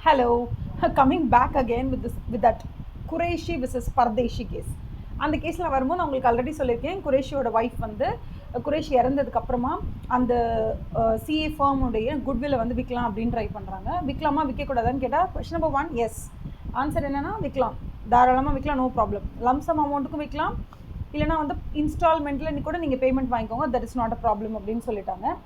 Hello, coming back again with that Qureshi versus Pardeshi case. அந்த கேஸில் வரும்போது நான் உங்களுக்கு ஆல்ரெடி சொல்லியிருக்கேன், குரேஷியோட ஒய்ஃப் வந்து குரேஷி இறந்ததுக்கப்புறமா அந்த சிஏ ஃபார்முடைய குட்வில்லை வந்து விற்கலாம் அப்படின்னு ட்ரை பண்ணுறாங்க. விற்கலாமா விற்கக்கூடாதான்னு கேட்டால் கொஸ்டின் நம்பர் 1 எஸ். ஆன்சர் என்னென்னா விற்கலாம், தாராளமாக விற்கலாம், நோ ப்ராப்ளம். லம்சம் அமௌண்ட்டுக்கும் விற்கலாம், இல்லைனா வந்து இன்ஸ்டால்மெண்ட்டில் கூட நீங்கள் பேமெண்ட் வாங்கிக்கோங்க, that is not a problem அப்படின்னு சொல்லிட்டாங்க.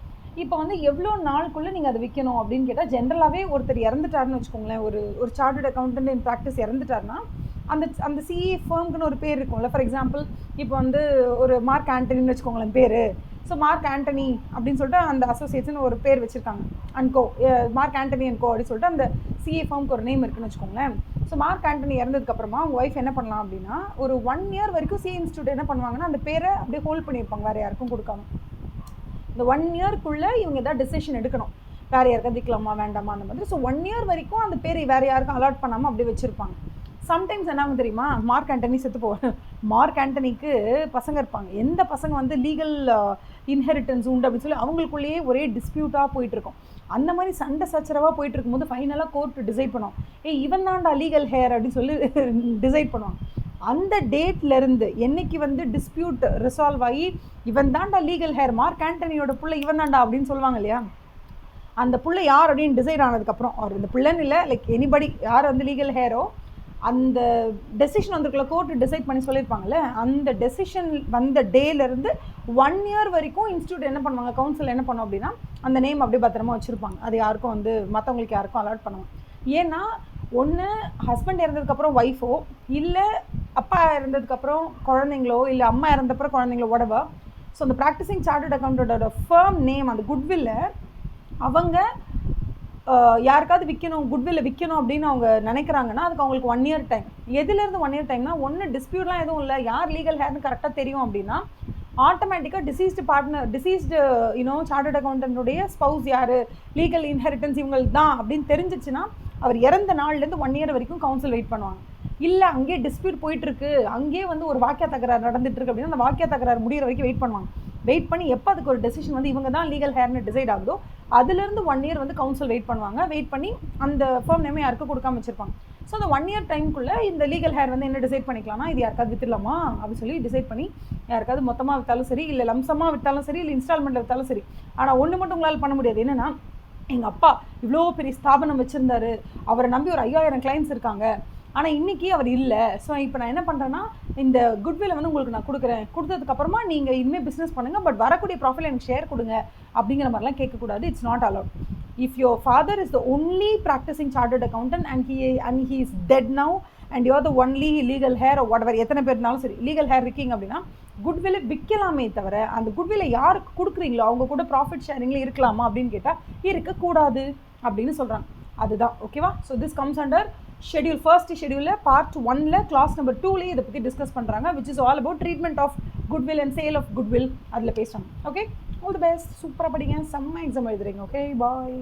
இப்போ வந்து எவ்வளோ நாளுக்குள்ளே நீங்கள் அதை விற்கணும் அப்படின்னு கேட்டால், ஜென்ரலாகவே ஒருத்தர் இறந்துட்டாருன்னு வச்சுக்கோங்களேன், ஒரு சார்ட்டர்ட் அக்கௌண்டன்ட் இன் ப்ராக்டிஸ் இறந்துட்டாருன்னா அந்த சிஏ ஃபர்முக்குன்னு ஒரு பேர் இருக்கும்ல. ஃபார் எக்ஸாம்பிள் இப்போ வந்து ஒரு மார்க் ஆண்டனின்னு வச்சுக்கோங்களேன் பேர். ஸோ மார்க் ஆண்டனி அப்படின்னு சொல்லிட்டு அந்த அசோசியேஷன் ஒரு பேர் வச்சுருக்காங்க, அன்கோ மார்க் ஆண்டனி அன்கோ அப்படின்னு சொல்லிட்டு அந்த சிஏ ஃபார்முக்கு ஒரு நேம் இருக்குன்னு வச்சுக்கோங்களேன். ஸோ மார்க் ஆண்டனி இறந்ததுக்கப்புறமா அவங்க ஒய்ஃப் என்ன பண்ணலாம் அப்படின்னா, ஒரு 1 year வரைக்கும் சிஏ இன்ஸ்டியூட் என்ன பண்ணுவாங்கன்னா அந்த பேரை அப்படியே ஹோல்ட் பண்ணியிருப்பாங்க, வேறு யாருக்கும் கொடுக்காம. இந்த 1 yearக்குள்ளே இவங்க எதாவது டெசிஷன் எடுக்கணும், வேறு யாருக்காவது விற்கலாமா வேண்டாமா அந்த மாதிரி. ஸோ 1 year வரைக்கும் அந்த பேர் வேறு யாருக்கும் அலாட் பண்ணாமல் அப்படியே வச்சுருப்பாங்க. சம்டைம்ஸ் என்ன ஆகும் தெரியுமா, மார்க் ஆண்டனி செத்து போவார். மார்க் ஆண்டனிக்கு பசங்க இருப்பாங்க, எந்த பசங்க வந்து லீகல் இன்ஹெரிட்டன்ஸ் உண்டு அப்படின்னு சொல்லி அவங்களுக்குள்ளேயே ஒரே டிஸ்பியூட்டாக போயிட்டுருக்கும். அந்த மாதிரி சண்டை சச்சரவாக போயிட்டு இருக்கும்போது ஃபைனலாக கோர்ட் டிசைட் பண்ணுவோம், இவன் தான்டா லீகல் ஹேர் அப்படின்னு சொல்லி டிசைட் பண்ணுவாங்க. அந்த டேட்லேருந்து என்னைக்கு வந்து டிஸ்பியூட் ரிசால்வ் ஆகி இவன் தாண்டா லீகல் ஹேர், மார்க் ஆண்டனியோட பிள்ளை இவன் தாண்டா அப்படின்னு சொல்லுவாங்க இல்லையா, அந்த பிள்ளை யார் அப்படின்னு டிசைட் ஆனதுக்கப்புறம், அவர் இந்த பிள்ளைன்னு இல்லை, லைக் எனிபடி யார் வந்து லீகல் ஹேரோ, அந்த டெசிஷன் வந்துருக்குள்ள கோர்ட்டு டிசைட் பண்ணி சொல்லியிருப்பாங்கல்ல, அந்த டெசிஷன் வந்த டேலேருந்து 1 year வரைக்கும் இன்ஸ்டியூட் என்ன பண்ணுவாங்க, கவுன்சில் என்ன பண்ணுவோம் அப்படின்னா அந்த நேம் அப்படியே பத்திரமா வச்சுருப்பாங்க. அது யாருக்கும் வந்து மற்றவங்களுக்கு யாருக்கும் அலாட் பண்ணுவாங்க. ஏன்னா ஒன்று ஹஸ்பண்ட் இறந்ததுக்கப்புறம் ஒய்ஃபோ, இல்லை அப்பா இறந்ததுக்கப்புறம் குழந்தைங்களோ, இல்லை அம்மா இறந்தப்பறம் குழந்தைங்களோ, உடவா. ஸோ அந்த ப்ராக்டிசிங் சார்ட்டர்ட் அக்கௌண்டோட ஃபர்ம் நேம் அந்த குட்வில்லை அவங்க யாருக்காவது விற்கணும், குட்வில்லை விற்கணும் அப்படின்னு அவங்க நினைக்கிறாங்கன்னா அதுக்கு அவங்களுக்கு 1 year டைம். எதுலேருந்து 1 year டைம்னா, ஒன்று டிஸ்பியூட்லாம் எதுவும் இல்லை, யார் லீகல் ஹேர்னு கரெக்டாக தெரியும் அப்படின்னா ஆட்டோமேட்டிக்காக டிசீஸ்டு சார்ட்டர்ட் அக்கௌண்டன்ட்டுடைய ஸ்பவுஸ் யார், லீகல் இன்ஹெரிட்டன்ஸ் இவங்களுக்கு தான் அப்படின்னு தெரிஞ்சிச்சுன்னா அவர் இறந்த நாள்லேருந்து 1 year வரைக்கும் கவுன்சில் வெயிட் பண்ணுவாங்க. இல்லை அங்கேயே டிஸ்பியூட் போயிட்டுருக்கு, அங்கேயே வந்து ஒரு வாக்கிய தகராறு நடந்துட்டுருக்கு அப்படின்னா அந்த வாக்கிய தகராறு முடிகிற வரைக்கும் வெயிட் பண்ணுவாங்க. வெயிட் பண்ணி எப்போ அதுக்கு ஒரு டெசிஷன் வந்து இவங்க தான் லீகல் ஹேர்னு டிசைட் ஆகுதோ அதுலேருந்து 1 year வந்து கவுன்சில் வெயிட் பண்ணுவாங்க. வெயிட் பண்ணி அந்த ஃபர்ம் நேமே யாருக்கும் கொடுக்காம வச்சுருப்பாங்க. ஸோ அந்த 1 year டைமுக்குள்ளே இந்த லீகல் ஹேர் வந்து என்ன டிசைட் பண்ணிக்கலாம்னா, இது யாருக்காவது விற்றுலாமா அப்படின்னு சொல்லி டிசைட் பண்ணி யாருக்காவது மொத்தமாக விற்றாலும் சரி, இல்லை லம்சமாக விற்றாலும் சரி, இல்லை இன்ஸ்டால்மெண்ட்டில் விற்றாலும் சரி. ஆனால் ஒன்று மட்டும் உங்களால் பண்ண முடியாது, என்னென்னா எங்கள் அப்பா இவ்வளோ பெரிய ஸ்தாபனம் வச்சுருந்தாரு, அவரை நம்பி ஒரு 5000 கிளைண்ட்ஸ் இருக்காங்க, ஆனால் இன்றைக்கி அவர் இல்லை. ஸோ இப்போ நான் என்ன பண்ணுறேன்னா இந்த குட்வில்லை வந்து உங்களுக்கு நான் கொடுக்குறேன், கொடுத்ததுக்கப்புறமா நீங்கள் இனிமேல் பிஸ்னஸ் பண்ணுங்கள், பட் வரக்கூடிய ப்ராஃபிட் எனக்கு ஷேர் கொடுங்க அப்படிங்கிற மாதிரிலாம் கேட்கக்கூடாது. It's not allowed. If your father is the only practising chartered accountant and he is dead now and you're the only legal heir whatever, எத்தனை பேர் இருந்தாலும் சரி லீகல் ஹேர் இருக்கீங்க அப்படின்னா குட்வில்லை விற்கலாமே தவிர அந்த குட்வில்லை யாருக்கு கொடுக்குறீங்களோ அவங்க கூட ப்ராஃபிட் ஷேரிங்கில் இருக்கலாமா அப்படின்னு கேட்டால் இருக்கக்கூடாது அப்படின்னு சொல்கிறாங்க. அதுதான் ஓகேவா. So this comes under schedule, first ஷெடியூலில் பார்ட் 1ல் கிளாஸ் நம்பர் 2லேயே இதை பற்றி டிஸ்கஸ் பண்ணுறாங்க, which is all about treatment of goodwill and sale of goodwill. அதில் பேசுகிறாங்க. ஓகே, ஆல் தி பெஸ்ட், சூப்பராக படிங்க, செம்ம எக்ஸாம் எழுதுறீங்க. ஓகே, பாய்.